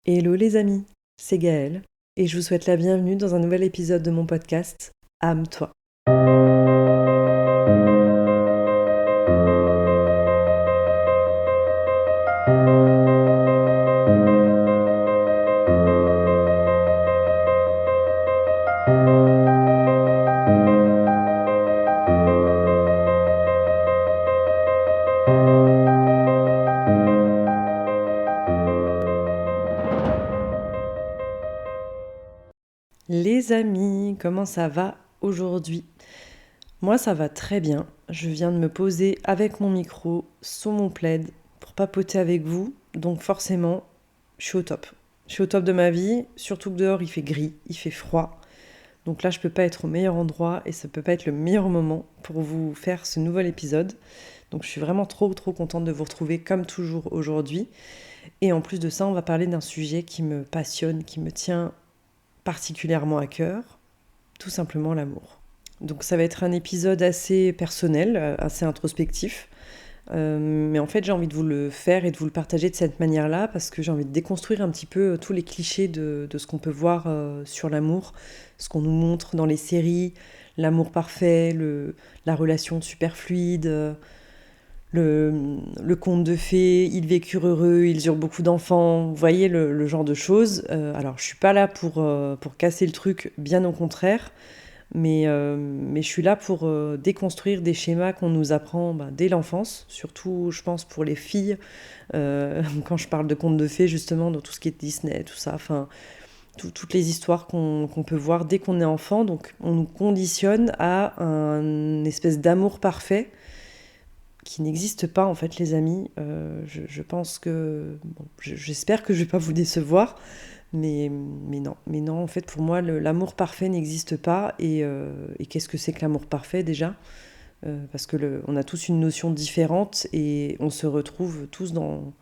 Hello les amis, c'est Gaëlle et je vous souhaite la bienvenue dans un nouvel épisode de mon podcast Âme-toi. Les amis, comment ça va aujourd'hui? Moi ça va très bien, je viens de me poser avec mon micro sous mon plaid pour papoter avec vous, donc forcément je suis au top. Je suis au top de ma vie, surtout que dehors il fait gris, il fait froid. Donc là je peux pas être au meilleur endroit et ça peut pas être le meilleur moment pour vous faire ce nouvel épisode. Donc je suis vraiment trop contente de vous retrouver comme toujours aujourd'hui. Et en plus de ça, on va parler d'un sujet qui me passionne, qui me tient particulièrement à cœur, tout simplement l'amour. Donc ça va être un épisode assez personnel, assez introspectif. Mais en fait, j'ai envie de vous le faire et de vous le partager de cette manière-là parce que j'ai envie de déconstruire un petit peu tous les clichés de ce qu'on peut voir sur l'amour, ce qu'on nous montre dans les séries, l'amour parfait, la relation super fluide, le conte de fées, ils vécurent heureux, ils eurent beaucoup d'enfants, vous voyez le genre de choses. Alors je suis pas là pour casser le truc, bien au contraire, mais je suis là pour déconstruire des schémas qu'on nous apprend dès l'enfance, surtout je pense pour les filles, quand je parle de contes de fées justement, dans tout ce qui est Disney, tout ça, enfin toutes les histoires qu'on peut voir dès qu'on est enfant, donc on nous conditionne à un espèce d'amour parfait qui n'existe pas en fait les amis. Je pense que... Bon, j'espère que je vais pas vous décevoir, mais non, en fait pour moi l'amour parfait n'existe pas et qu'est-ce que c'est que l'amour parfait déjà? Parce que on a tous une notion différente et on se retrouve tous dans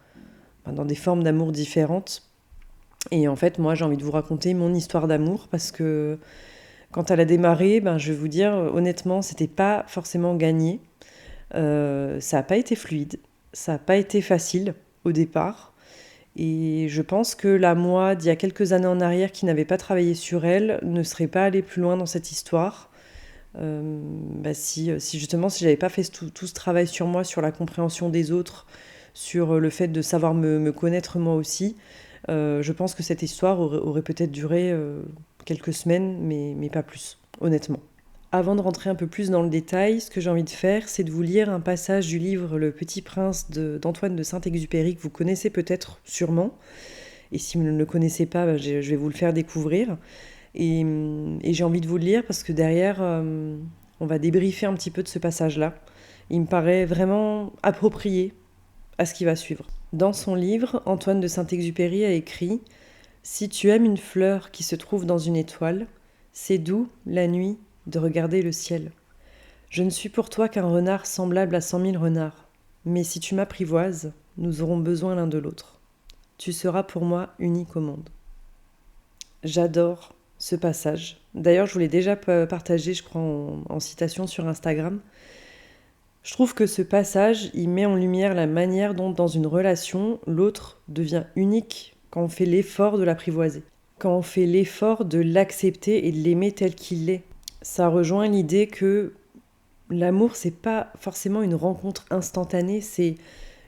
des formes d'amour différentes. Et en fait moi j'ai envie de vous raconter mon histoire d'amour parce que quand elle a démarré, je vais vous dire honnêtement c'était pas forcément gagné. Ça n'a pas été fluide, ça n'a pas été facile au départ. Et je pense que la moi d'il y a quelques années en arrière qui n'avait pas travaillé sur elle ne serait pas allée plus loin dans cette histoire. Si justement si j'avais pas fait tout ce travail sur moi, sur la compréhension des autres, sur le fait de savoir me connaître moi aussi, je pense que cette histoire aurait peut-être duré quelques semaines, mais pas plus, honnêtement. Avant de rentrer un peu plus dans le détail, ce que j'ai envie de faire, c'est de vous lire un passage du livre Le Petit Prince d'Antoine de Saint-Exupéry, que vous connaissez peut-être sûrement. Et si vous ne le connaissez pas, je vais vous le faire découvrir. Et j'ai envie de vous le lire parce que derrière, on va débriefer un petit peu de ce passage-là. Il me paraît vraiment approprié à ce qui va suivre. Dans son livre, Antoine de Saint-Exupéry a écrit « Si tu aimes une fleur qui se trouve dans une étoile, c'est doux, la nuit, de regarder le ciel. Je ne suis pour toi qu'un renard semblable à 100 000 renards. Mais si tu m'apprivoises, nous aurons besoin l'un de l'autre. Tu seras pour moi unique au monde. » J'adore ce passage. D'ailleurs, je vous l'ai déjà partagé, je crois, en citation sur Instagram. Je trouve que ce passage, il met en lumière la manière dont, dans une relation, l'autre devient unique quand on fait l'effort de l'apprivoiser, quand on fait l'effort de l'accepter et de l'aimer tel qu'il est. Ça rejoint l'idée que l'amour, c'est pas forcément une rencontre instantanée, c'est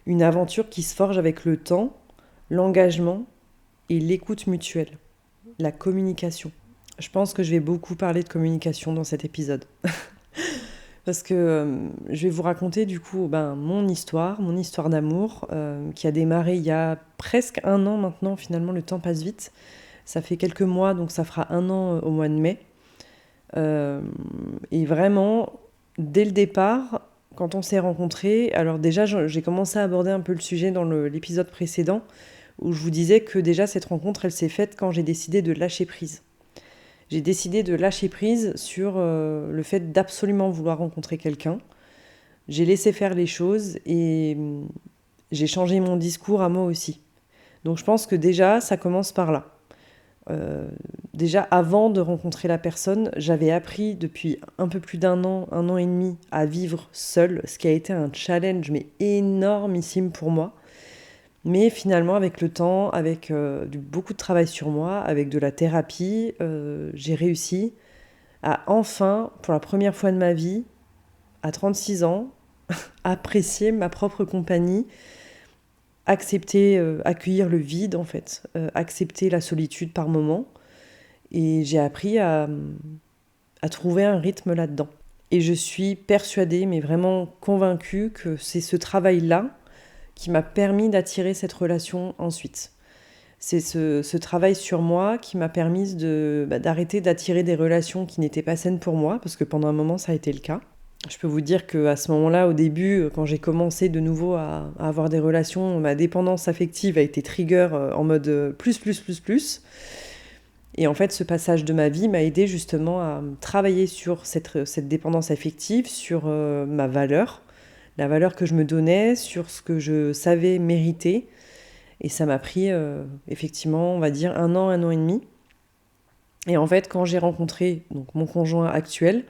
une aventure qui se forge avec le temps, l'engagement et l'écoute mutuelle, la communication. Je pense que je vais beaucoup parler de communication dans cet épisode. Parce que je vais vous raconter du coup mon histoire d'amour, qui a démarré il y a presque 1 an maintenant, finalement le temps passe vite. Ça fait quelques mois, donc ça fera 1 an au mois de mai. Et vraiment, dès le départ, quand on s'est rencontrés, alors déjà j'ai commencé à aborder un peu le sujet dans l'épisode précédent, où je vous disais que déjà cette rencontre, elle s'est faite quand j'ai décidé de lâcher prise. J'ai décidé de lâcher prise sur le fait d'absolument vouloir rencontrer quelqu'un. J'ai laissé faire les choses et j'ai changé mon discours à moi aussi. Donc je pense que déjà, ça commence par là. Déjà, avant de rencontrer la personne, j'avais appris depuis un peu plus d'1 an, 1 an et demi, à vivre seule, ce qui a été un challenge mais énormissime pour moi. Mais finalement, avec le temps, avec beaucoup de travail sur moi, avec de la thérapie, j'ai réussi à enfin, pour la première fois de ma vie, à 36 ans, apprécier ma propre compagnie, accepter, accueillir le vide en fait, accepter la solitude par moment. Et j'ai appris à trouver un rythme là-dedans. Et je suis persuadée, mais vraiment convaincue, que c'est ce travail-là qui m'a permis d'attirer cette relation ensuite. C'est ce travail sur moi qui m'a permis d'arrêter d'attirer des relations qui n'étaient pas saines pour moi, parce que pendant un moment, ça a été le cas. Je peux vous dire qu'à ce moment-là, au début, quand j'ai commencé de nouveau à avoir des relations, ma dépendance affective a été trigger en mode plus. Et en fait, ce passage de ma vie m'a aidé justement à travailler sur cette dépendance affective, sur ma valeur, la valeur que je me donnais, sur ce que je savais mériter. Et ça m'a pris effectivement, on va dire, un an et demi. Et en fait, quand j'ai rencontré donc, mon conjoint actuel,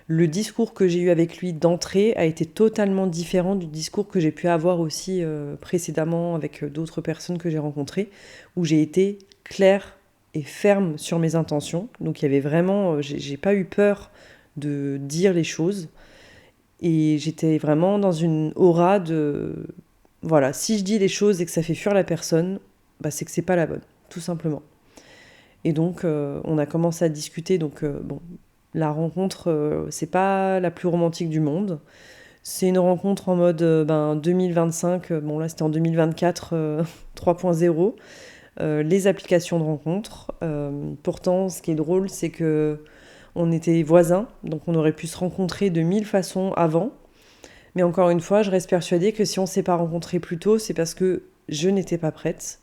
le discours que j'ai eu avec lui d'entrée a été totalement différent du discours que j'ai pu avoir aussi précédemment avec d'autres personnes que j'ai rencontrées, où j'ai été claire et ferme sur mes intentions. Donc il y avait vraiment, j'ai pas eu peur de dire les choses. Et j'étais vraiment dans une aura de... Voilà, si je dis les choses et que ça fait fuir la personne, bah c'est que c'est pas la bonne, tout simplement. Et donc on a commencé à discuter, donc bon, la rencontre, c'est pas la plus romantique du monde. C'est une rencontre en mode 2025, bon là c'était en 2024 3.0, les applications de rencontre. Pourtant, ce qui est drôle, c'est que on était voisins, donc on aurait pu se rencontrer de 1000 façons avant. Mais encore une fois, je reste persuadée que si on ne s'est pas rencontrés plus tôt, c'est parce que je n'étais pas prête.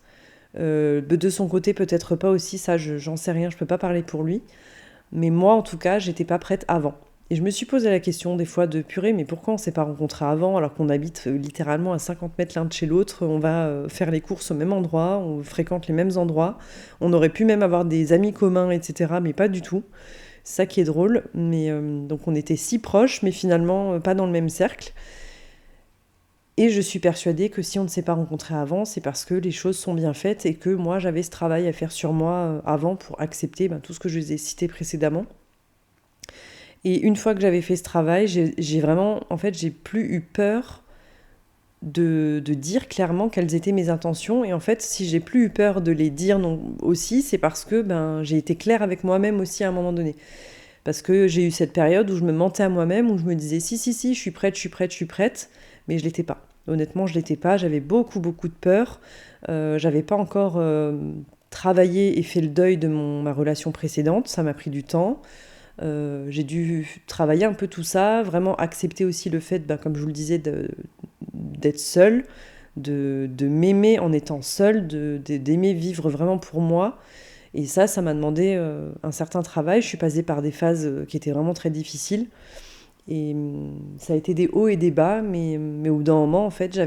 De son côté, peut-être pas aussi, ça j'en sais rien, je peux pas parler pour lui. Mais moi, en tout cas, j'étais pas prête avant. Et je me suis posé la question des fois de purée, mais pourquoi on s'est pas rencontrés avant alors qu'on habite littéralement à 50 mètres l'un de chez l'autre, on va faire les courses au même endroit, on fréquente les mêmes endroits, on aurait pu même avoir des amis communs, etc. Mais pas du tout. C'est ça qui est drôle. Mais donc on était si proches, mais finalement pas dans le même cercle. Et je suis persuadée que si on ne s'est pas rencontrés avant, c'est parce que les choses sont bien faites et que moi j'avais ce travail à faire sur moi avant pour accepter tout ce que je vous ai cité précédemment. Et une fois que j'avais fait ce travail, j'ai vraiment, en fait, j'ai plus eu peur de dire clairement quelles étaient mes intentions. Et en fait, si j'ai plus eu peur de les dire non, aussi, c'est parce que j'ai été claire avec moi-même aussi à un moment donné. Parce que j'ai eu cette période où je me mentais à moi-même, où je me disais si, je suis prête, mais je l'étais pas. Honnêtement, je l'étais pas, j'avais beaucoup de peur. J'avais pas encore travaillé et fait le deuil de ma relation précédente, ça m'a pris du temps. J'ai dû travailler un peu tout ça, vraiment accepter aussi le fait, comme je vous le disais, d'être seule, de m'aimer en étant seule, d'aimer vivre vraiment pour moi. Et ça m'a demandé un certain travail. Je suis passée par des phases qui étaient vraiment très difficiles. Et ça a été des hauts et des bas, mais au bout d'un moment, en fait,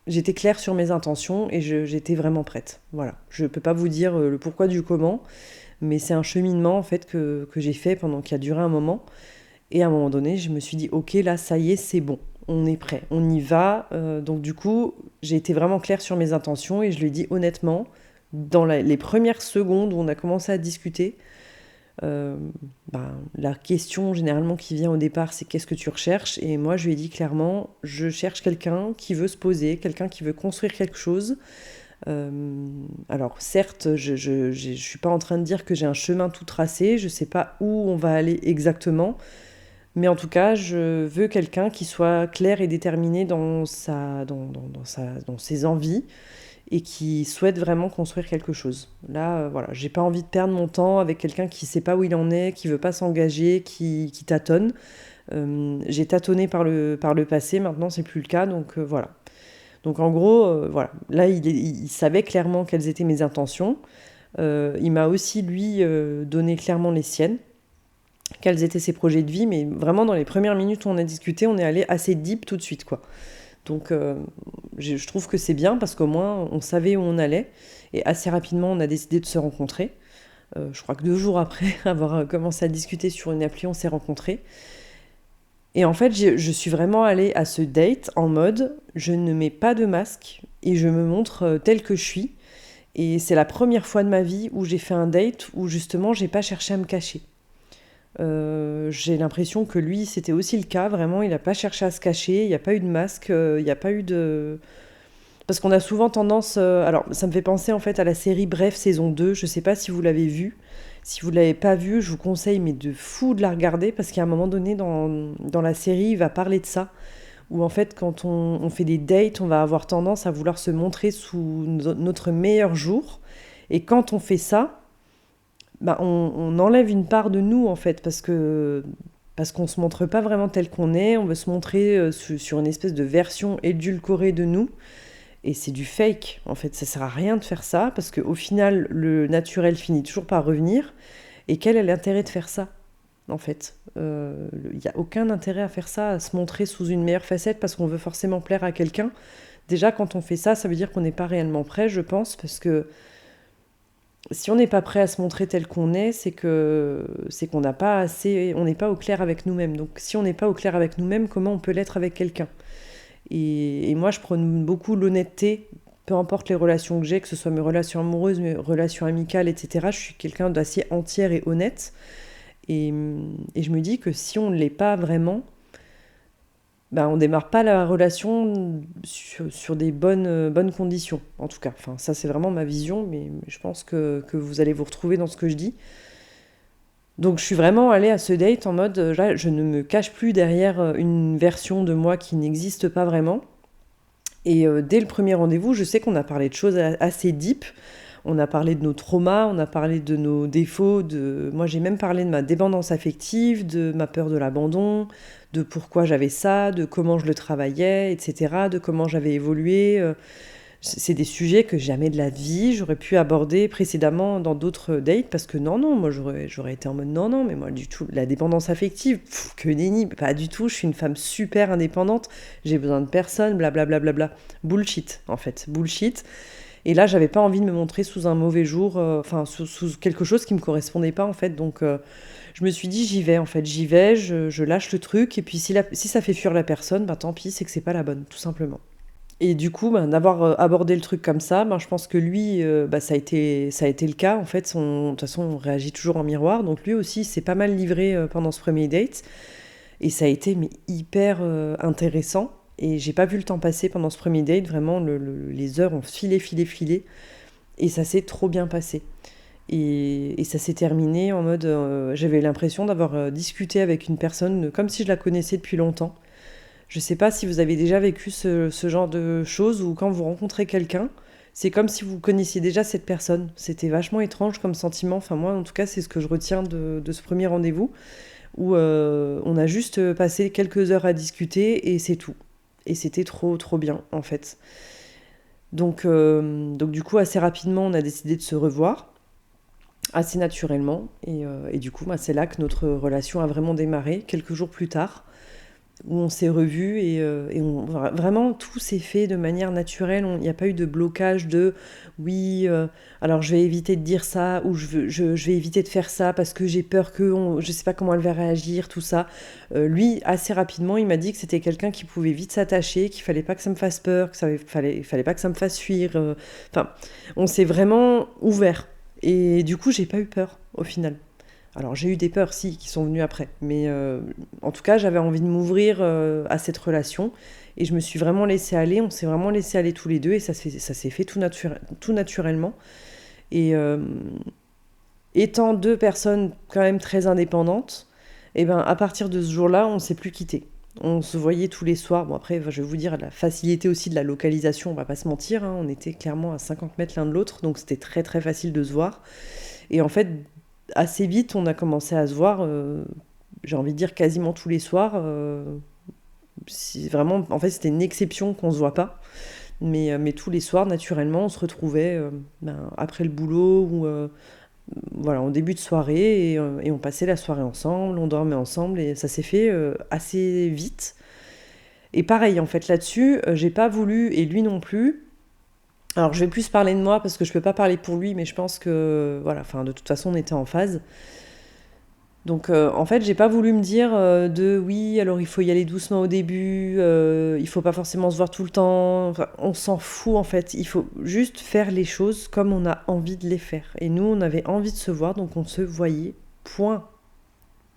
j'étais claire sur mes intentions et j'étais vraiment prête. Voilà. Je ne peux pas vous dire le pourquoi du comment, mais c'est un cheminement en fait que j'ai fait qui a duré un moment. Et à un moment donné, je me suis dit, ok, là, ça y est, c'est bon, on est prêt, on y va. Donc du coup, j'ai été vraiment claire sur mes intentions et je lui ai dit honnêtement, dans les premières secondes où on a commencé à discuter, la question généralement qui vient au départ, c'est qu'est-ce que tu recherches? Et moi, je lui ai dit clairement, je cherche quelqu'un qui veut se poser, quelqu'un qui veut construire quelque chose. Alors certes, je suis pas en train de dire que j'ai un chemin tout tracé, je sais pas où on va aller exactement, mais en tout cas, je veux quelqu'un qui soit clair et déterminé dans ses envies et qui souhaite vraiment construire quelque chose. Là, voilà, j'ai pas envie de perdre mon temps avec quelqu'un qui sait pas où il en est, qui veut pas s'engager, qui tâtonne. J'ai tâtonné par le passé, maintenant c'est plus le cas, donc voilà. Donc en gros, voilà, là il savait clairement quelles étaient mes intentions. Il m'a aussi lui donné clairement les siennes, quels étaient ses projets de vie, mais vraiment dans les premières minutes où on a discuté, on est allé assez deep tout de suite, quoi. Donc je trouve que c'est bien parce qu'au moins on savait où on allait et assez rapidement on a décidé de se rencontrer. Je crois que 2 jours après avoir commencé à discuter sur une appli, on s'est rencontrés. Et en fait, je suis vraiment allée à ce date en mode je ne mets pas de masque et je me montre telle que je suis. Et c'est la première fois de ma vie où j'ai fait un date où justement j'ai pas cherché à me cacher. J'ai l'impression que lui, c'était aussi le cas, vraiment, il n'a pas cherché à se cacher, il n'y a pas eu de masque, il n'y a pas eu de... Parce qu'on a souvent tendance... alors, ça me fait penser en fait à la série Bref, saison 2, je sais pas si vous l'avez vue. Si vous ne l'avez pas vue, je vous conseille, mais de fou de la regarder, parce qu'à un moment donné dans la série, il va parler de ça, où en fait, quand on fait des dates, on va avoir tendance à vouloir se montrer sous notre meilleur jour. Et quand on fait ça, bah, on enlève une part de nous en fait parce qu'on se montre pas vraiment tel qu'on est, on veut se montrer sur une espèce de version édulcorée de nous et c'est du fake en fait, ça sert à rien de faire ça parce qu'au final le naturel finit toujours par revenir et quel est l'intérêt de faire ça en fait. Il n'y a aucun intérêt à faire ça, à se montrer sous une meilleure facette parce qu'on veut forcément plaire à quelqu'un. Déjà quand on fait ça, ça veut dire qu'on n'est pas réellement prêt je pense parce que si on n'est pas prêt à se montrer tel qu'on est, c'est qu'on n'a pas assez, on n'est pas au clair avec nous-mêmes. Donc si on n'est pas au clair avec nous-mêmes, comment on peut l'être avec quelqu'un? Et moi, je prône beaucoup l'honnêteté, peu importe les relations que j'ai, que ce soit mes relations amoureuses, mes relations amicales, etc. Je suis quelqu'un d'assez entière et honnête. Et je me dis que si on ne l'est pas vraiment, ben, on démarre pas la relation sur des bonnes conditions, en tout cas. Enfin, ça, c'est vraiment ma vision, mais je pense que vous allez vous retrouver dans ce que je dis. Donc, je suis vraiment allée à ce date en mode, là, je ne me cache plus derrière une version de moi qui n'existe pas vraiment. Et dès le premier rendez-vous, je sais qu'on a parlé de choses assez deep. On a parlé de nos traumas, on a parlé de nos défauts. Moi, j'ai même parlé de ma dépendance affective, de ma peur de l'abandon, de pourquoi j'avais ça, de comment je le travaillais, etc., de comment j'avais évolué. C'est des sujets que jamais de la vie j'aurais pu aborder précédemment dans d'autres dates parce que non, moi j'aurais été en mode non, mais moi du tout, la dépendance affective, que nenni, pas du tout, je suis une femme super indépendante, j'ai besoin de personne, blablabla, bullshit en fait, bullshit. Et là, j'avais pas envie de me montrer sous un mauvais jour, enfin sous quelque chose qui me correspondait pas en fait. Donc je me suis dit j'y vais en fait, j'y vais, je lâche le truc et puis si ça fait fuir la personne, bah tant pis, c'est que c'est pas la bonne, tout simplement. Et du coup, ben, d'avoir abordé le truc comme ça, ben, je pense que lui, bah, ça a été le cas. En fait, de toute façon, on réagit toujours en miroir. Donc lui aussi, s'est pas mal livré pendant ce premier date. Et ça a été mais, hyper intéressant. Et j'ai pas vu le temps passer pendant ce premier date. Vraiment, les heures ont filé. Et ça s'est trop bien passé. Et ça s'est terminé en mode... j'avais l'impression d'avoir discuté avec une personne comme si je la connaissais depuis longtemps. Je sais pas si vous avez déjà vécu ce genre de choses où quand vous rencontrez quelqu'un, c'est comme si vous connaissiez déjà cette personne. C'était vachement étrange comme sentiment. Enfin, moi, en tout cas, c'est ce que je retiens de ce premier rendez-vous où on a juste passé quelques heures à discuter et c'est tout. Et c'était trop, trop bien, en fait. Donc du coup, assez rapidement, on a décidé de se revoir, assez naturellement. Et du coup, bah, c'est là que notre relation a vraiment démarré, quelques jours plus tard où on s'est revus vraiment tout s'est fait de manière naturelle. Il n'y a pas eu de blocage de oui, alors je vais éviter de dire ça ou je vais éviter de faire ça parce que j'ai peur je sais pas comment elle va réagir, tout ça. Lui, assez rapidement, il m'a dit que c'était quelqu'un qui pouvait vite s'attacher, qu'il fallait pas que ça me fasse peur, fallait pas que ça me fasse fuir. Enfin, on s'est vraiment ouvert. Et du coup, j'ai pas eu peur au final. Alors j'ai eu des peurs, si, qui sont venues après. Mais en tout cas, j'avais envie de m'ouvrir à cette relation. Et je me suis vraiment laissée aller. On s'est vraiment laissé aller tous les deux. Et ça s'est fait tout naturellement. Et étant deux personnes quand même très indépendantes, et ben, à partir de ce jour-là, on ne s'est plus quittés. On se voyait tous les soirs. Bon, après, je vais vous dire, la facilité aussi de la localisation, on va pas se mentir. Hein, on était clairement à 50 mètres l'un de l'autre. Donc c'était très très facile de se voir. Et en fait, assez vite, on a commencé à se voir, j'ai envie de dire quasiment tous les soirs. Vraiment, en fait, c'était une exception qu'on se voit pas. Mais tous les soirs, naturellement, on se retrouvait après le boulot ou voilà, en début de soirée et on passait la soirée ensemble, on dormait ensemble et ça s'est fait assez vite. Et pareil, en fait, là-dessus, j'ai pas voulu, et lui non plus. Alors, je vais plus parler de moi parce que je peux pas parler pour lui, mais je pense que, voilà, enfin, de toute façon, on était en phase. Donc en fait, j'ai pas voulu me dire oui, alors il faut y aller doucement au début, il faut pas forcément se voir tout le temps. Enfin, on s'en fout en fait. Il faut juste faire les choses comme on a envie de les faire. Et nous, on avait envie de se voir, donc on se voyait. Point.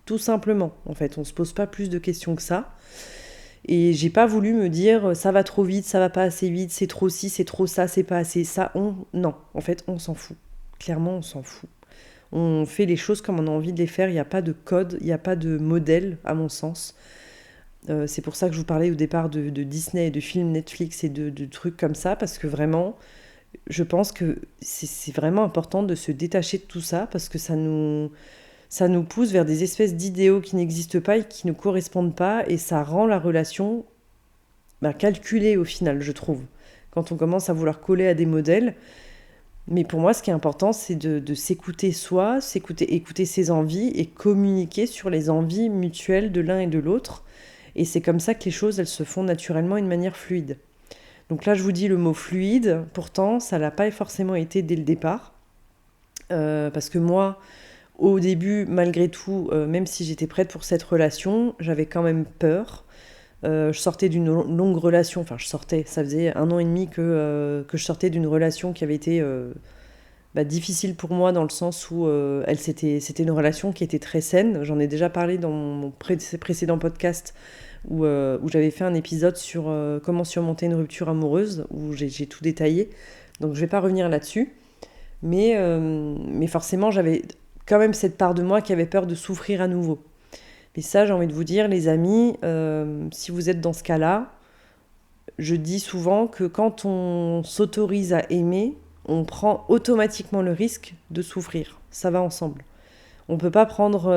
Tout simplement. En fait, on se pose pas plus de questions que ça. Et j'ai pas voulu me dire ça va trop vite, ça va pas assez vite, c'est trop ci, c'est trop ça, c'est pas assez ça. Non, en fait, on s'en fout. Clairement, on s'en fout. On fait les choses comme on a envie de les faire. Il n'y a pas de code, il n'y a pas de modèle, à mon sens. C'est pour ça que je vous parlais au départ de Disney, de films Netflix et de trucs comme ça, parce que vraiment, je pense que c'est vraiment important de se détacher de tout ça, parce que ça nous pousse vers des espèces d'idéaux qui n'existent pas et qui ne correspondent pas, et ça rend la relation calculée au final, je trouve. Quand on commence à vouloir coller à des modèles, mais pour moi, ce qui est important, c'est de s'écouter soi, écouter ses envies et communiquer sur les envies mutuelles de l'un et de l'autre. Et c'est comme ça que les choses, elles se font naturellement d'une manière fluide. Donc là, je vous dis le mot fluide, pourtant, ça l'a pas forcément été dès le départ. Parce que moi, au début, malgré tout, même si j'étais prête pour cette relation, j'avais quand même peur. Je sortais d'une longue relation, enfin ça faisait 1 an et demi que je sortais d'une relation qui avait été difficile pour moi dans le sens où c'était une relation qui était très saine. J'en ai déjà parlé dans mon précédent podcast où j'avais fait un épisode sur comment surmonter une rupture amoureuse, où j'ai tout détaillé. Donc je vais pas revenir là-dessus. Mais forcément, j'avais quand même cette part de moi qui avait peur de souffrir à nouveau. Mais ça, j'ai envie de vous dire, les amis, si vous êtes dans ce cas-là, je dis souvent que quand on s'autorise à aimer, on prend automatiquement le risque de souffrir. Ça va ensemble. On ne peut pas prendre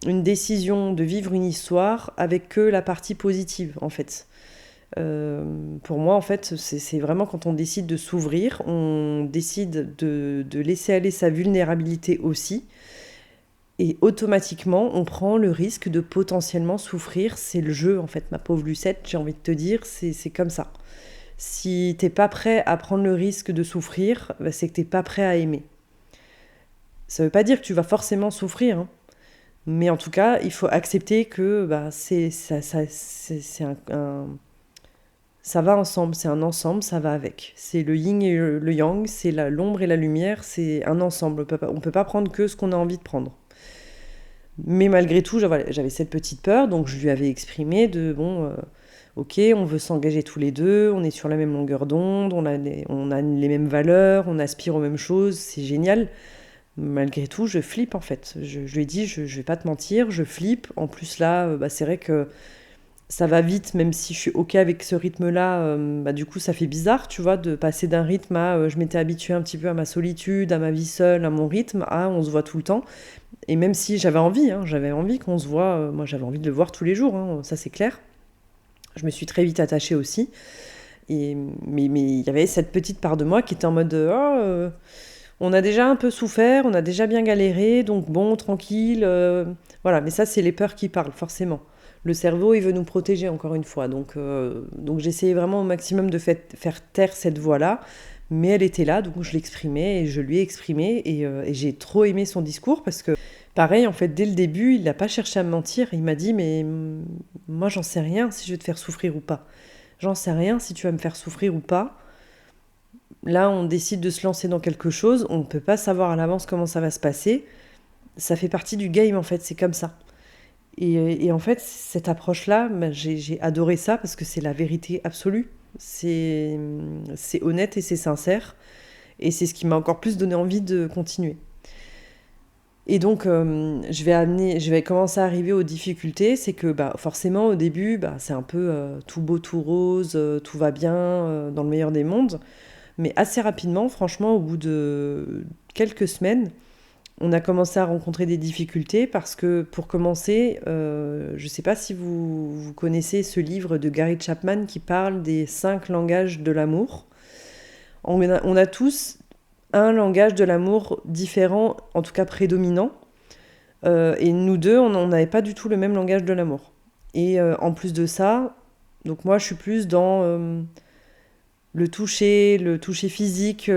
une décision de vivre une histoire avec que la partie positive, en fait. Pour moi, en fait, c'est vraiment quand on décide de s'ouvrir, on décide de laisser aller sa vulnérabilité aussi. Et automatiquement, on prend le risque de potentiellement souffrir. C'est le jeu, en fait, ma pauvre Lucette, j'ai envie de te dire, c'est comme ça. Si t'es pas prêt à prendre le risque de souffrir, c'est que t'es pas prêt à aimer. Ça veut pas dire que tu vas forcément souffrir, hein. Mais en tout cas, il faut accepter que ça va ensemble, c'est un ensemble, ça va avec. C'est le yin et le yang, c'est l'ombre et la lumière, c'est un ensemble. On peut pas prendre que ce qu'on a envie de prendre. Mais malgré tout, j'avais cette petite peur, donc je lui avais exprimé ok, on veut s'engager tous les deux, on est sur la même longueur d'onde, on a les mêmes valeurs, on aspire aux mêmes choses, c'est génial. Malgré tout, je flippe en fait. Je lui ai dit, je vais pas te mentir, je flippe. En plus là, c'est vrai que ça va vite, même si je suis ok avec ce rythme-là. Du coup, ça fait bizarre, tu vois, de passer d'un rythme à, je m'étais habituée un petit peu à ma solitude, à ma vie seule, à mon rythme, à on se voit tout le temps. Et même si j'avais envie qu'on se voit, moi j'avais envie de le voir tous les jours, hein, ça c'est clair. Je me suis très vite attachée aussi. Mais il y avait cette petite part de moi qui était en mode on a déjà un peu souffert, on a déjà bien galéré, donc bon, tranquille. Voilà, mais ça c'est les peurs qui parlent, forcément. Le cerveau, il veut nous protéger encore une fois. Donc j'essayais vraiment au maximum de faire taire cette voix-là. Mais elle était là, donc je l'exprimais et je lui ai exprimé. Et j'ai trop aimé son discours parce que, pareil, en fait, dès le début, il n'a pas cherché à me mentir. Il m'a dit, mais moi, j'en sais rien si je vais te faire souffrir ou pas. J'en sais rien si tu vas me faire souffrir ou pas. Là, on décide de se lancer dans quelque chose. On ne peut pas savoir à l'avance comment ça va se passer. Ça fait partie du game, en fait. C'est comme ça. Et en fait, cette approche-là, j'ai adoré ça parce que c'est la vérité absolue. C'est honnête et c'est sincère. Et c'est ce qui m'a encore plus donné envie de continuer. Et donc, je vais commencer à arriver aux difficultés. C'est que forcément, au début, c'est un peu tout beau, tout rose, tout va bien, dans le meilleur des mondes. Mais assez rapidement, franchement, au bout de quelques semaines, on a commencé à rencontrer des difficultés parce que, pour commencer, je ne sais pas si vous connaissez ce livre de Gary Chapman qui parle des 5 langages de l'amour. On a tous un langage de l'amour différent, en tout cas prédominant. Et nous deux, on n'avait pas du tout le même langage de l'amour. Et en plus de ça, donc moi je suis plus dans le toucher physique,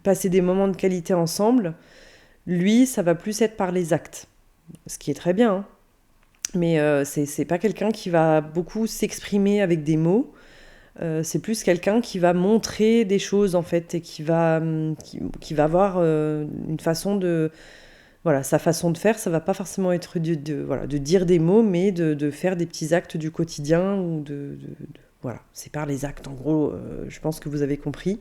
passer des moments de qualité ensemble. Lui, ça va plus être par les actes, ce qui est très bien, hein. Mais c'est pas quelqu'un qui va beaucoup s'exprimer avec des mots. C'est plus quelqu'un qui va montrer des choses en fait et qui va avoir une façon de... Voilà, sa façon de faire, ça va pas forcément être voilà, de dire des mots, mais de faire des petits actes du quotidien ou voilà, c'est par les actes en gros, je pense que vous avez compris.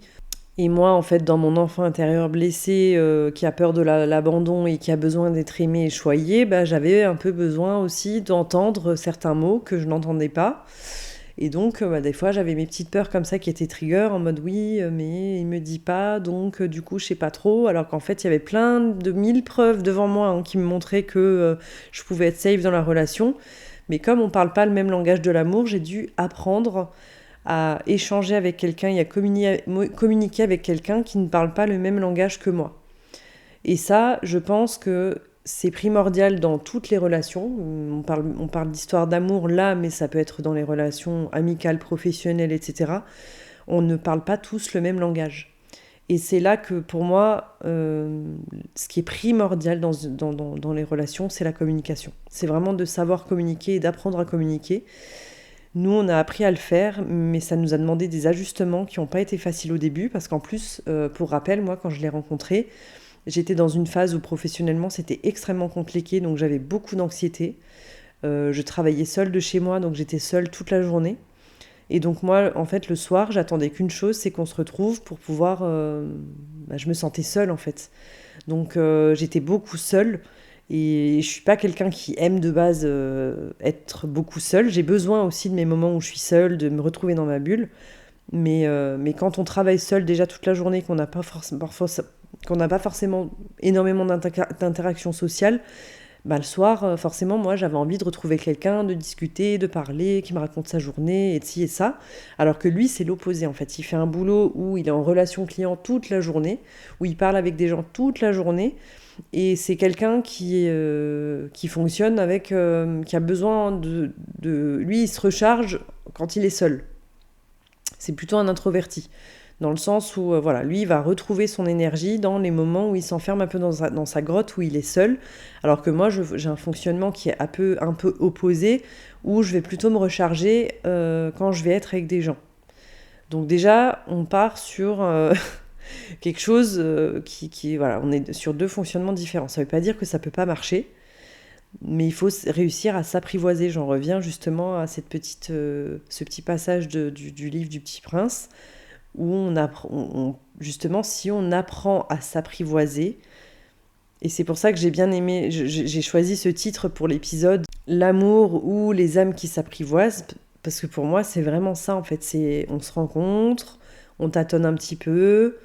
Et moi, en fait, dans mon enfant intérieur blessé, qui a peur de l'abandon et qui a besoin d'être aimé et choyé, bah, j'avais un peu besoin aussi d'entendre certains mots que je n'entendais pas. Et donc, bah, des fois, j'avais mes petites peurs comme ça qui étaient trigger en mode oui, mais il me dit pas, donc du coup, je sais pas trop. Alors qu'en fait, il y avait plein de mille preuves devant moi hein, qui me montraient que je pouvais être safe dans la relation. Mais comme on parle pas le même langage de l'amour, j'ai dû apprendre à échanger avec quelqu'un et à communiquer avec quelqu'un qui ne parle pas le même langage que moi. Et ça, je pense que c'est primordial dans toutes les relations. On parle d'histoire d'amour là, mais ça peut être dans les relations amicales, professionnelles, etc. On ne parle pas tous le même langage. Et c'est là que pour moi, ce qui est primordial dans les relations, c'est la communication. C'est vraiment de savoir communiquer et d'apprendre à communiquer. Nous, on a appris à le faire, mais ça nous a demandé des ajustements qui n'ont pas été faciles au début, parce qu'en plus, pour rappel, moi, quand je l'ai rencontré, j'étais dans une phase où professionnellement, c'était extrêmement compliqué, donc j'avais beaucoup d'anxiété. Je travaillais seule de chez moi, donc j'étais seule toute la journée. Et donc moi, en fait, le soir, j'attendais qu'une chose, c'est qu'on se retrouve pour pouvoir... je me sentais seule, en fait. Donc j'étais beaucoup seule. Et je suis pas quelqu'un qui aime de base être beaucoup seule. J'ai besoin aussi de mes moments où je suis seule, de me retrouver dans ma bulle. Mais quand on travaille seul déjà toute la journée, qu'on n'a pas forcément énormément d'interactions sociales, bah, le soir, forcément, moi, j'avais envie de retrouver quelqu'un, de discuter, de parler, qui me raconte sa journée, et de ci et ça. Alors que lui, c'est l'opposé, en fait. Il fait un boulot où il est en relation client toute la journée, où il parle avec des gens toute la journée. Et c'est quelqu'un qui fonctionne avec... qui a besoin Lui, il se recharge quand il est seul. C'est plutôt un introverti. Dans le sens où, voilà, lui, il va retrouver son énergie dans les moments où il s'enferme un peu dans sa grotte, où il est seul. Alors que moi, j'ai un fonctionnement qui est un peu opposé, où je vais plutôt me recharger quand je vais être avec des gens. Donc déjà, on part sur quelque chose voilà, on est sur deux fonctionnements différents. Ça ne veut pas dire que ça ne peut pas marcher, mais il faut réussir à s'apprivoiser. J'en reviens justement à ce petit passage du livre du Petit Prince, où justement, si on apprend à s'apprivoiser, et c'est pour ça que j'ai bien aimé, j'ai choisi ce titre pour l'épisode, l'amour ou les âmes qui s'apprivoisent, parce que pour moi, c'est vraiment ça, en fait. On se rencontre, on tâtonne un petit peu,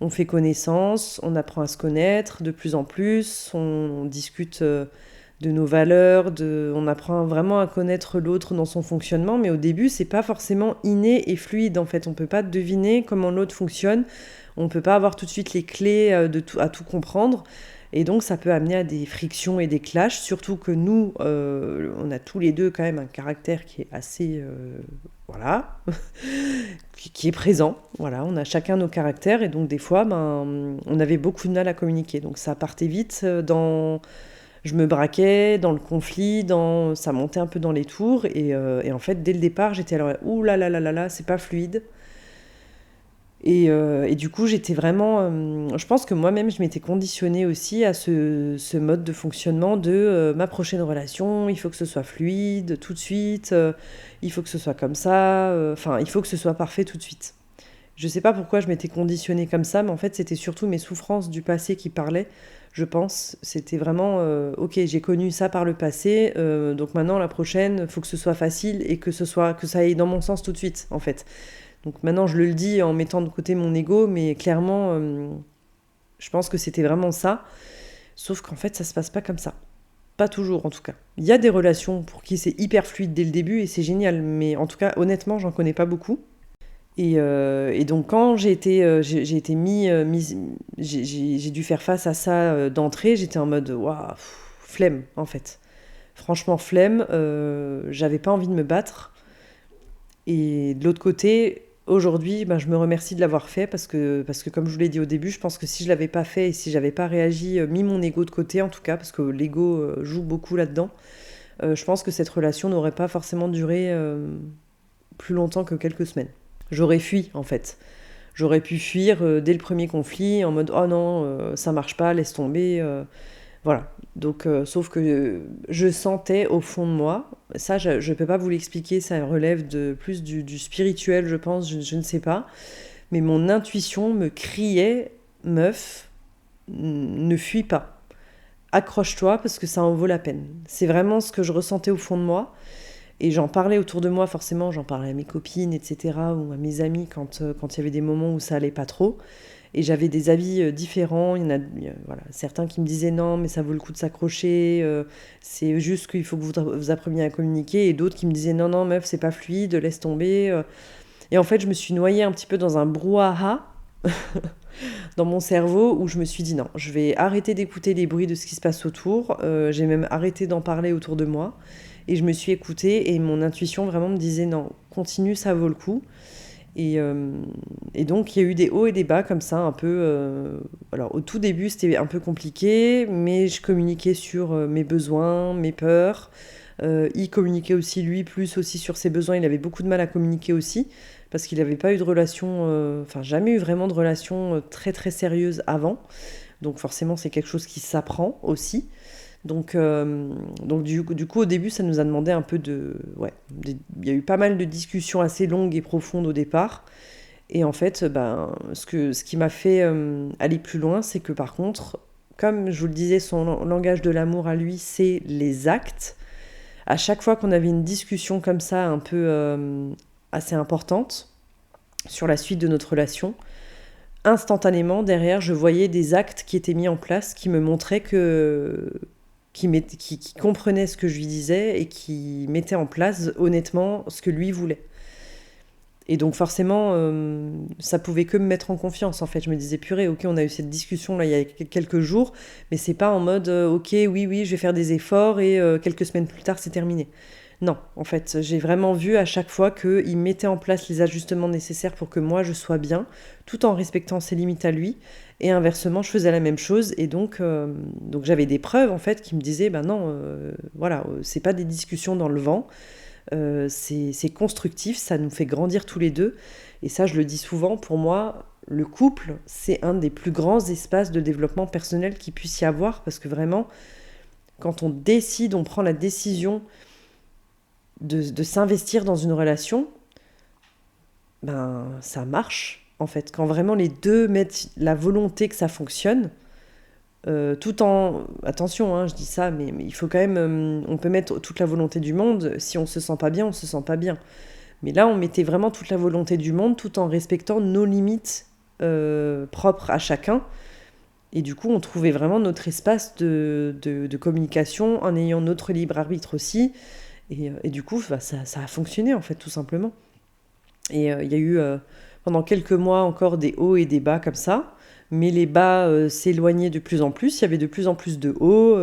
on fait connaissance, on apprend à se connaître de plus en plus, on discute de nos valeurs, on apprend vraiment à connaître l'autre dans son fonctionnement, mais au début, c'est pas forcément inné et fluide, en fait. On peut pas deviner comment l'autre fonctionne, on peut pas avoir tout de suite les clés à tout comprendre, et donc ça peut amener à des frictions et des clashs, surtout que nous, on a tous les deux quand même un caractère qui est assez... voilà, qui est présent. Voilà, on a chacun nos caractères, et donc des fois, on avait beaucoup de mal à communiquer. Donc ça partait vite je me braquais dans le conflit, ça montait un peu dans les tours, et en fait, dès le départ, j'étais alors, ouh là là là là là, c'est pas fluide. Et du coup, j'étais vraiment... je pense que moi-même, je m'étais conditionnée aussi à ce mode de fonctionnement de ma prochaine relation, il faut que ce soit fluide tout de suite, il faut que ce soit comme ça, enfin, il faut que ce soit parfait tout de suite. Je sais pas pourquoi je m'étais conditionnée comme ça, mais en fait, c'était surtout mes souffrances du passé qui parlaient, je pense. C'était vraiment, ok, j'ai connu ça par le passé, donc maintenant, la prochaine, il faut que ce soit facile et que ça aille dans mon sens tout de suite, en fait. Donc maintenant, je le dis en mettant de côté mon ego, mais clairement, je pense que c'était vraiment ça. Sauf qu'en fait, ça se passe pas comme ça. Pas toujours, en tout cas. Il y a des relations pour qui c'est hyper fluide dès le début et c'est génial, mais en tout cas, honnêtement, j'en connais pas beaucoup. Et donc quand j'ai été j'ai dû faire face à ça d'entrée, j'étais en mode waouh, flemme en fait. Franchement flemme, j'avais pas envie de me battre. Et de l'autre côté, aujourd'hui, je me remercie de l'avoir fait parce que comme je vous l'ai dit au début, je pense que si je l'avais pas fait et si j'avais pas réagi, mis mon ego de côté en tout cas, parce que l'ego joue beaucoup là-dedans, je pense que cette relation n'aurait pas forcément duré plus longtemps que quelques semaines. J'aurais fui en fait. J'aurais pu fuir dès le premier conflit en mode oh non, ça marche pas, laisse tomber. Voilà. Donc, sauf que je sentais au fond de moi, ça je ne peux pas vous l'expliquer, ça relève de plus du spirituel, je pense, je ne sais pas. Mais mon intuition me criait, meuf, ne fuis pas. Accroche-toi parce que ça en vaut la peine. C'est vraiment ce que je ressentais au fond de moi. Et j'en parlais autour de moi, forcément, j'en parlais à mes copines, etc., ou à mes amis quand il y avait des moments où ça allait pas trop. Et j'avais des avis différents. Voilà, certains qui me disaient non, mais ça vaut le coup de s'accrocher, c'est juste qu'il faut que vous appreniez à communiquer. Et d'autres qui me disaient non, non, meuf, c'est pas fluide, laisse tomber. Et en fait, je me suis noyée un petit peu dans un brouhaha dans mon cerveau où je me suis dit non, je vais arrêter d'écouter les bruits de ce qui se passe autour. J'ai même arrêté d'en parler autour de moi. Et je me suis écoutée et mon intuition vraiment me disait non, continue, ça vaut le coup. Et donc, il y a eu des hauts et des bas comme ça, un peu. Alors, au tout début, c'était un peu compliqué, mais je communiquais sur mes besoins, mes peurs. Il communiquait aussi, lui, plus aussi sur ses besoins. Il avait beaucoup de mal à communiquer aussi, parce qu'il n'avait pas eu de relation, jamais eu vraiment de relation très très sérieuse avant. Donc, forcément, c'est quelque chose qui s'apprend aussi. Donc du coup, au début, ça nous a demandé un peu il y a eu pas mal de discussions assez longues et profondes au départ. Et en fait, ce qui m'a fait aller plus loin, c'est que par contre, comme je vous le disais, son langage de l'amour à lui, c'est les actes. À chaque fois qu'on avait une discussion comme ça, un peu assez importante, sur la suite de notre relation, instantanément, derrière, je voyais des actes qui étaient mis en place qui me montraient qui comprenait ce que je lui disais et qui mettait en place honnêtement ce que lui voulait. Et donc forcément, ça pouvait que me mettre en confiance en fait. Je me disais purée, ok, on a eu cette discussion là il y a quelques jours, mais c'est pas en mode ok, oui, je vais faire des efforts et quelques semaines plus tard c'est terminé. Non, en fait, j'ai vraiment vu à chaque fois qu'il mettait en place les ajustements nécessaires pour que moi je sois bien, tout en respectant ses limites à lui. Et inversement, je faisais la même chose. Et donc j'avais des preuves en fait qui me disaient, ben non, voilà, c'est pas des discussions dans le vent, c'est constructif, ça nous fait grandir tous les deux. Et ça, je le dis souvent, pour moi, le couple, c'est un des plus grands espaces de développement personnel qu'il puisse y avoir, parce que vraiment, quand on décide, on prend la décision de s'investir dans une relation, ça marche en fait. Quand vraiment les deux mettent la volonté que ça fonctionne, tout en... Attention, hein, je dis ça, mais il faut quand même... on peut mettre toute la volonté du monde, si on se sent pas bien, on se sent pas bien. Mais là, on mettait vraiment toute la volonté du monde tout en respectant nos limites propres à chacun. Et du coup, on trouvait vraiment notre espace de communication en ayant notre libre arbitre aussi. Et du coup, ça a fonctionné, en fait, tout simplement. Et il y a eu pendant quelques mois encore des hauts et des bas comme ça. Mais les bas s'éloignaient de plus en plus. Il y avait de plus en plus de hauts.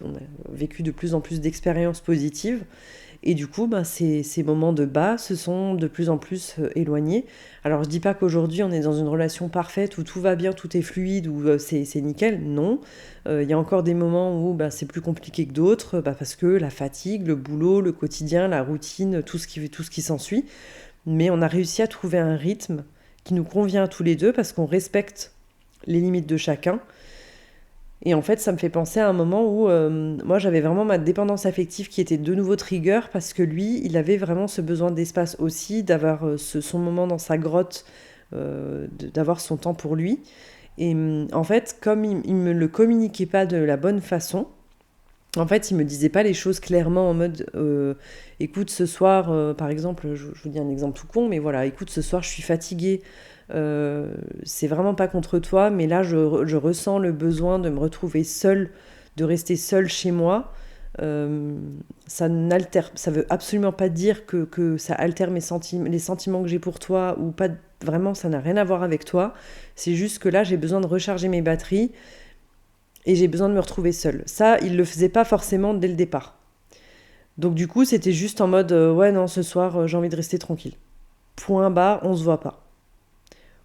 On a vécu de plus en plus d'expériences positives. Et du coup, ces moments de bas se sont de plus en plus éloignés. Alors, je dis pas qu'aujourd'hui, on est dans une relation parfaite où tout va bien, tout est fluide, où c'est nickel. Non. Il y a encore des moments où c'est plus compliqué que d'autres, parce que la fatigue, le boulot, le quotidien, la routine, tout ce qui s'ensuit. Mais on a réussi à trouver un rythme qui nous convient à tous les deux, parce qu'on respecte les limites de chacun. Et en fait, ça me fait penser à un moment où moi, j'avais vraiment ma dépendance affective qui était de nouveau trigger parce que lui, il avait vraiment ce besoin d'espace aussi, d'avoir son moment dans sa grotte, d'avoir son temps pour lui. Et en fait, comme il me le communiquait pas de la bonne façon, en fait, il me disait pas les choses clairement en mode écoute, ce soir, par exemple, je vous dis un exemple tout con, mais voilà, écoute, ce soir, je suis fatiguée. C'est vraiment pas contre toi, mais là je ressens le besoin de me retrouver seule, de rester seule chez moi. Ça veut absolument pas dire que ça altère les sentiments que j'ai pour toi ou pas. Vraiment, ça n'a rien à voir avec toi. C'est juste que là, j'ai besoin de recharger mes batteries et j'ai besoin de me retrouver seule. Ça, il le faisait pas forcément dès le départ. Donc du coup, c'était juste en mode ouais non, ce soir, j'ai envie de rester tranquille. point barre, on se voit pas.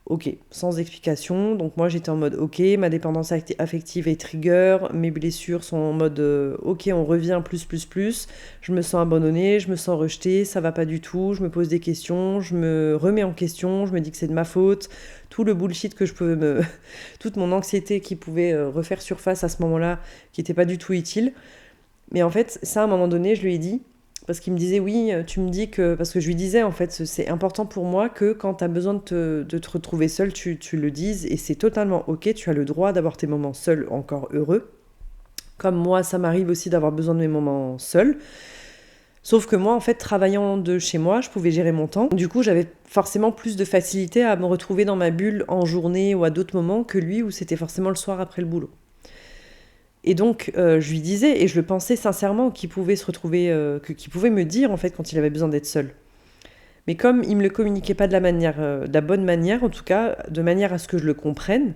Ok, sans explication. Donc moi j'étais en mode ok, ma dépendance affective est trigger, mes blessures sont en mode ok, on revient plus. Je me sens abandonnée, je me sens rejetée, ça va pas du tout, je me pose des questions, je me remets en question, je me dis que c'est de ma faute, tout le bullshit que je pouvais me. toute mon anxiété qui pouvait refaire surface à ce moment-là, qui était pas du tout utile. Mais en fait, ça à un moment donné, je lui ai dit. Parce qu'il me disait, oui, tu me dis que... Parce que je lui disais, en fait, c'est important pour moi que quand tu as besoin de te retrouver seul, tu le dises. Et c'est totalement ok, tu as le droit d'avoir tes moments seuls encore heureux. Comme moi, ça m'arrive aussi d'avoir besoin de mes moments seuls. Sauf que moi, en fait, travaillant de chez moi, je pouvais gérer mon temps. Du coup, j'avais forcément plus de facilité à me retrouver dans ma bulle en journée ou à d'autres moments que lui, où c'était forcément le soir après le boulot. Et donc, je lui disais, et je le pensais sincèrement, qu'il pouvait se retrouver, qu'il pouvait me dire, en fait, quand il avait besoin d'être seul. Mais comme il me le communiquait pas de la bonne manière, en tout cas, de manière à ce que je le comprenne,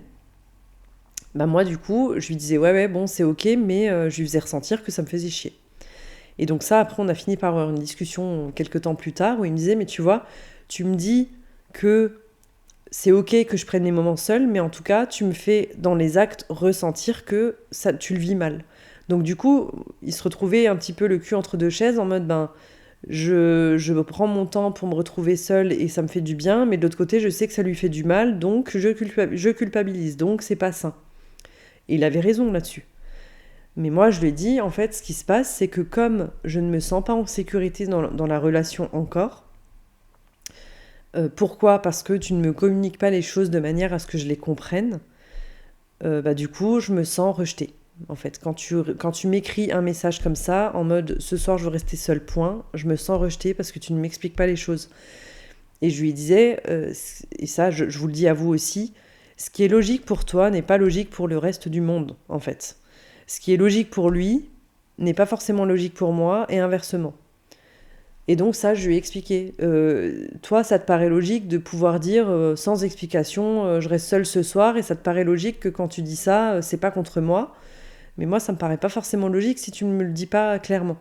bah moi, du coup, je lui disais, ouais, bon, c'est ok, mais je lui faisais ressentir que ça me faisait chier. Et donc ça, après, on a fini par avoir une discussion quelques temps plus tard, où il me disait, mais tu vois, tu me dis que c'est ok que je prenne mes moments seuls, mais en tout cas, tu me fais dans les actes ressentir que ça, tu le vis mal. Donc du coup, il se retrouvait un petit peu le cul entre deux chaises en mode, ben, je prends mon temps pour me retrouver seule et ça me fait du bien, mais de l'autre côté, je sais que ça lui fait du mal, donc je culpabilise, donc c'est pas sain. Et il avait raison là-dessus. Mais moi, je lui ai dit, en fait, ce qui se passe, c'est que comme je ne me sens pas en sécurité dans la relation encore, pourquoi ? Parce que tu ne me communiques pas les choses de manière à ce que je les comprenne. Bah, du coup, je me sens rejetée. En fait, quand tu m'écris un message comme ça, en mode ce soir je veux rester seule, point, je me sens rejetée parce que tu ne m'expliques pas les choses. Et je lui disais, et ça je vous le dis à vous aussi, ce qui est logique pour toi n'est pas logique pour le reste du monde, en fait. Ce qui est logique pour lui n'est pas forcément logique pour moi, et inversement. Et donc ça, je lui ai expliqué. Toi, ça te paraît logique de pouvoir dire sans explication, je reste seule ce soir, et ça te paraît logique que quand tu dis ça, c'est pas contre moi. Mais moi, ça me paraît pas forcément logique si tu ne me le dis pas clairement.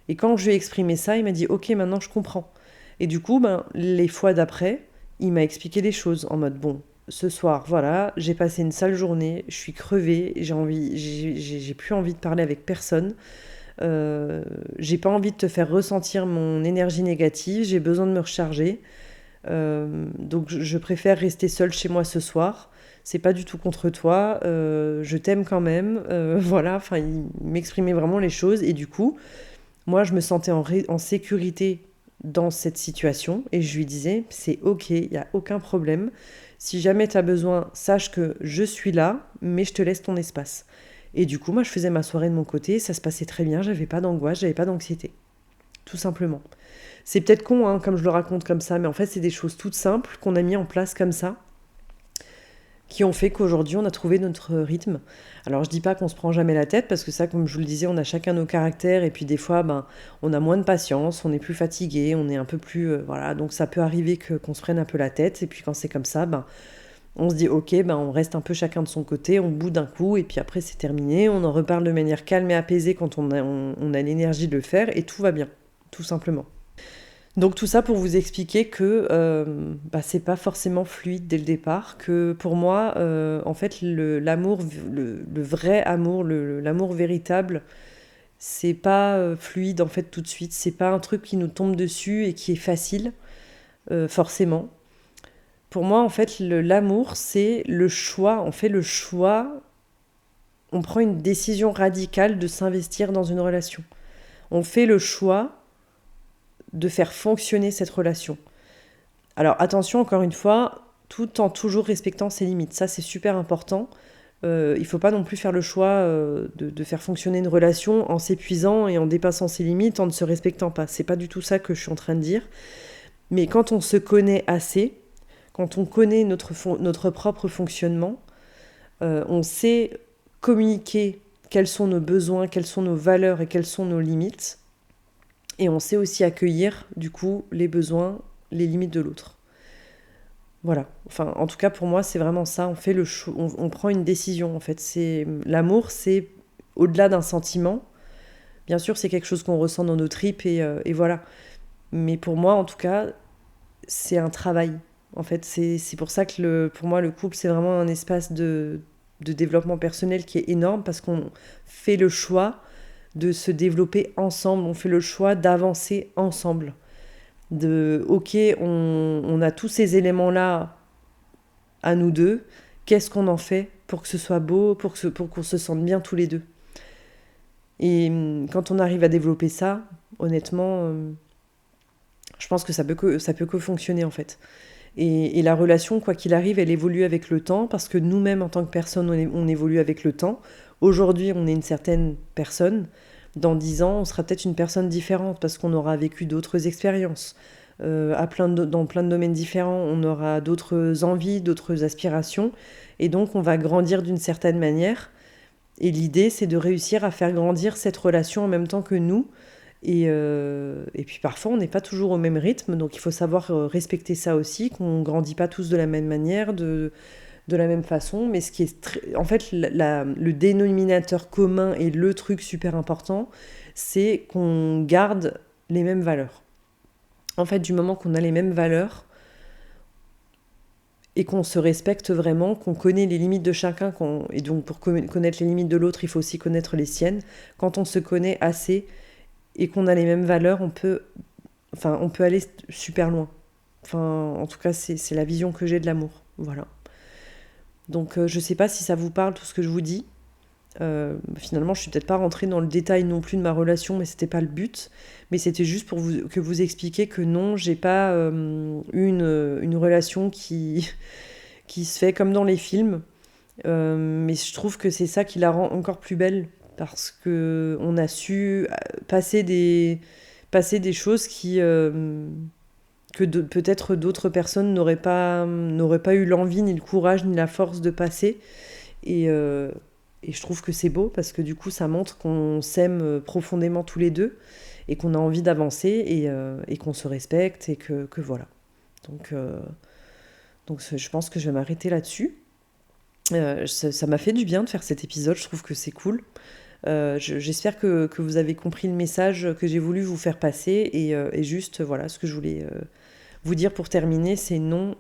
Et quand je lui ai exprimé ça, il m'a dit ok, maintenant je comprends. Et du coup, ben, les fois d'après, il m'a expliqué les choses en mode bon, ce soir, voilà, j'ai passé une sale journée, je suis crevée, j'ai plus envie de parler avec personne. J'ai pas envie de te faire ressentir mon énergie négative, j'ai besoin de me recharger. Donc je préfère rester seule chez moi ce soir. C'est pas du tout contre toi, je t'aime quand même. Voilà, enfin, il m'exprimait vraiment les choses. Et du coup, moi, je me sentais en sécurité dans cette situation. Et je lui disais, c'est ok, il n'y a aucun problème. Si jamais tu as besoin, sache que je suis là, mais je te laisse ton espace. Et du coup, moi, je faisais ma soirée de mon côté, ça se passait très bien, j'avais pas d'angoisse, j'avais pas d'anxiété. Tout simplement. C'est peut-être con, hein, comme je le raconte comme ça, mais en fait, c'est des choses toutes simples qu'on a mis en place comme ça, qui ont fait qu'aujourd'hui, on a trouvé notre rythme. Alors, je dis pas qu'on se prend jamais la tête, parce que ça, comme je vous le disais, on a chacun nos caractères, et puis des fois, ben, on a moins de patience, on est plus fatigué, on est un peu plus... voilà, donc ça peut arriver qu'on se prenne un peu la tête, et puis quand c'est comme ça, ben, on se dit ok, ben, on reste un peu chacun de son côté, on bout d'un coup, et puis après, c'est terminé, on en reparle de manière calme et apaisée quand on a l'énergie de le faire, et tout va bien, tout simplement. Donc tout ça pour vous expliquer que bah, c'est pas forcément fluide dès le départ, que pour moi, en fait, l'amour, le vrai amour, l'amour véritable, c'est pas fluide en fait tout de suite, c'est pas un truc qui nous tombe dessus et qui est facile, forcément. Pour moi, en fait, l'amour, c'est le choix, on fait le choix, on prend une décision radicale de s'investir dans une relation. On fait le choix de faire fonctionner cette relation. Alors attention, encore une fois, tout en toujours respectant ses limites. Ça, c'est super important. Il ne faut pas non plus faire le choix de faire fonctionner une relation en s'épuisant et en dépassant ses limites, en ne se respectant pas. C'est pas du tout ça que je suis en train de dire. Mais quand on se connaît assez, quand on connaît notre propre fonctionnement, on sait communiquer quels sont nos besoins, quelles sont nos valeurs et quelles sont nos limites. Et on sait aussi accueillir, du coup, les besoins, les limites de l'autre. Voilà. Enfin, en tout cas, pour moi, c'est vraiment ça. On fait on prend une décision, en fait. L'amour, c'est au-delà d'un sentiment. Bien sûr, c'est quelque chose qu'on ressent dans nos tripes et voilà. Mais pour moi, en tout cas, c'est un travail. En fait, c'est pour ça que pour moi, le couple, c'est vraiment un espace de développement personnel qui est énorme parce qu'on fait le choix de se développer ensemble, on fait le choix d'avancer ensemble. Ok, on a tous ces éléments-là à nous deux, qu'est-ce qu'on en fait pour que ce soit beau, pour qu'on se sente bien tous les deux. Et quand on arrive à développer ça, honnêtement, je pense que ça peut que fonctionner en fait. Et la relation, quoi qu'il arrive, elle évolue avec le temps, parce que nous-mêmes, en tant que personne, on évolue avec le temps. Aujourd'hui, on est une certaine personne. Dans 10 ans, on sera peut-être une personne différente, parce qu'on aura vécu d'autres expériences. Dans plein de domaines différents, on aura d'autres envies, d'autres aspirations. Et donc, on va grandir d'une certaine manière. Et l'idée, c'est de réussir à faire grandir cette relation en même temps que nous. Et puis parfois, on n'est pas toujours au même rythme, donc il faut savoir respecter ça aussi, qu'on ne grandit pas tous de la même manière, de la même façon. Mais ce qui est en fait, le dénominateur commun et le truc super important, c'est qu'on garde les mêmes valeurs. En fait, du moment qu'on a les mêmes valeurs et qu'on se respecte vraiment, qu'on connaît les limites de chacun, et donc pour connaître les limites de l'autre, il faut aussi connaître les siennes. Quand on se connaît assez et qu'on a les mêmes valeurs, on peut aller super loin. Enfin, en tout cas, c'est la vision que j'ai de l'amour. Voilà. Donc, je sais pas si ça vous parle, tout ce que je vous dis. Finalement, je suis peut-être pas rentrée dans le détail non plus de ma relation, mais c'était pas le but. Mais c'était juste pour que vous expliquiez que non, j'ai pas une relation qui se fait comme dans les films. Mais je trouve que c'est ça qui la rend encore plus belle, parce que on a su passer des choses que peut-être d'autres personnes n'auraient pas eu l'envie, ni le courage, ni la force de passer. Et je trouve que c'est beau, parce que du coup, ça montre qu'on s'aime profondément tous les deux, et qu'on a envie d'avancer, et qu'on se respecte, et que voilà. Donc je pense que je vais m'arrêter là-dessus. Ça m'a fait du bien de faire cet épisode, je trouve que c'est cool. J'espère que vous avez compris le message que j'ai voulu vous faire passer, et juste, voilà, ce que je voulais vous dire pour terminer, c'est non.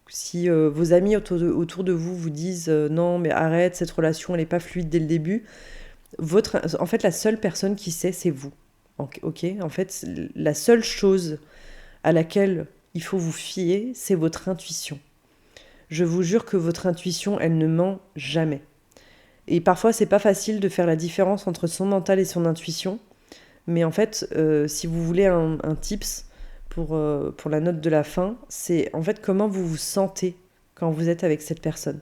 Si vos amis autour de vous vous disent non, mais arrête, cette relation, elle n'est pas fluide dès le début, en fait, la seule personne qui sait, c'est vous. Ok. En fait, la seule chose à laquelle il faut vous fier, c'est votre intuition. Je vous jure que votre intuition, elle ne ment jamais. Et parfois, c'est pas facile de faire la différence entre son mental et son intuition. Mais en fait, si vous voulez un tips pour la note de la fin, c'est en fait comment vous vous sentez quand vous êtes avec cette personne.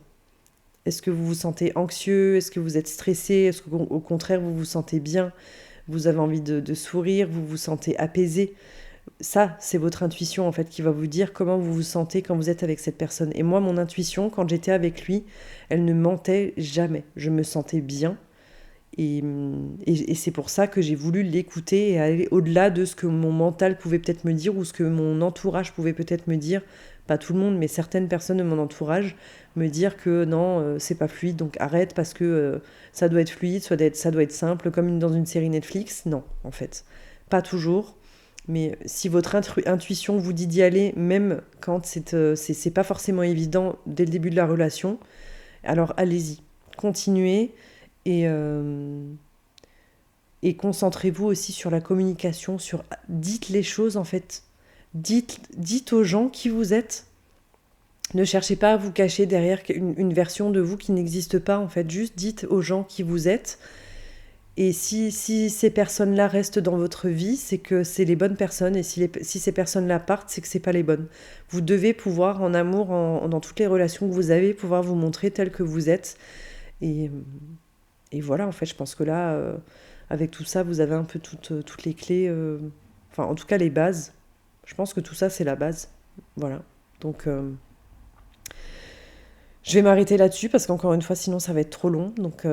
Est-ce que vous vous sentez anxieux? Est-ce que vous êtes stressé? Est-ce qu'au contraire, vous vous sentez bien? Vous avez envie de sourire? Vous vous sentez apaisé? Ça, c'est votre intuition en fait qui va vous dire comment vous vous sentez quand vous êtes avec cette personne. Et moi, mon intuition, quand j'étais avec lui, elle ne mentait jamais. Je me sentais bien. Et c'est pour ça que j'ai voulu l'écouter et aller au-delà de ce que mon mental pouvait peut-être me dire, ou ce que mon entourage pouvait peut-être me dire. Pas tout le monde, mais certaines personnes de mon entourage me dire que non, c'est pas fluide, donc arrête, parce que ça doit être fluide, ça doit être simple, comme dans une série Netflix. Non, en fait, pas toujours. Mais si votre intuition vous dit d'y aller, même quand c'est pas forcément évident dès le début de la relation, alors allez-y, continuez, et, et concentrez-vous aussi sur la communication, dites les choses en fait. Dites aux gens qui vous êtes. Ne cherchez pas à vous cacher derrière une version de vous qui n'existe pas en fait. Juste dites aux gens qui vous êtes. Et si ces personnes-là restent dans votre vie, c'est que c'est les bonnes personnes. Et si ces personnes-là partent, c'est que c'est pas les bonnes. Vous devez pouvoir, en amour, dans toutes les relations que vous avez, pouvoir vous montrer tel que vous êtes. Et voilà, en fait, je pense que là, avec tout ça, vous avez un peu toutes les clés. Enfin, en tout cas, les bases. Je pense que tout ça, c'est la base. Voilà. Donc, je vais m'arrêter là-dessus, parce qu'encore une fois, sinon, ça va être trop long. Donc,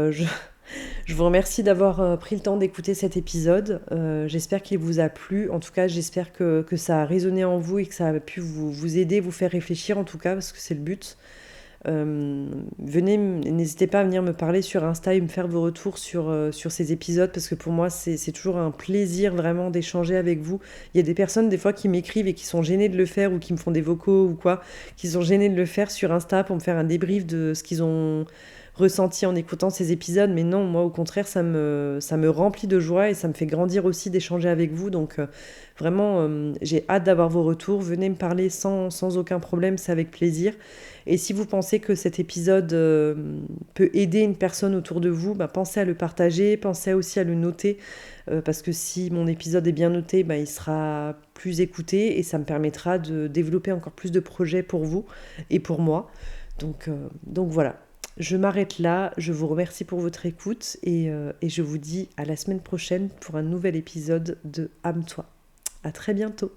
je vous remercie d'avoir pris le temps d'écouter cet épisode. J'espère qu'il vous a plu. En tout cas, j'espère que ça a résonné en vous, et que ça a pu vous aider, vous faire réfléchir en tout cas, parce que c'est le but. N'hésitez pas à venir me parler sur Insta et me faire vos retours sur ces épisodes, parce que pour moi, c'est toujours un plaisir vraiment d'échanger avec vous. Il y a des personnes, des fois, qui m'écrivent et qui sont gênées de le faire, ou qui me font des vocaux ou quoi, qui sont gênées de le faire sur Insta pour me faire un débrief de ce qu'ils ont ressenti en écoutant ces épisodes. Mais non, moi, au contraire, ça me remplit de joie et ça me fait grandir aussi d'échanger avec vous. Donc, vraiment, j'ai hâte d'avoir vos retours. Venez me parler sans aucun problème, c'est avec plaisir. Et si vous pensez que cet épisode peut aider une personne autour de vous, bah, pensez à le partager, pensez aussi à le noter, parce que si mon épisode est bien noté, bah, il sera plus écouté et ça me permettra de développer encore plus de projets pour vous et pour moi. Donc voilà, je m'arrête là, je vous remercie pour votre écoute et je vous dis à la semaine prochaine pour un nouvel épisode de Âme-toi. À très bientôt.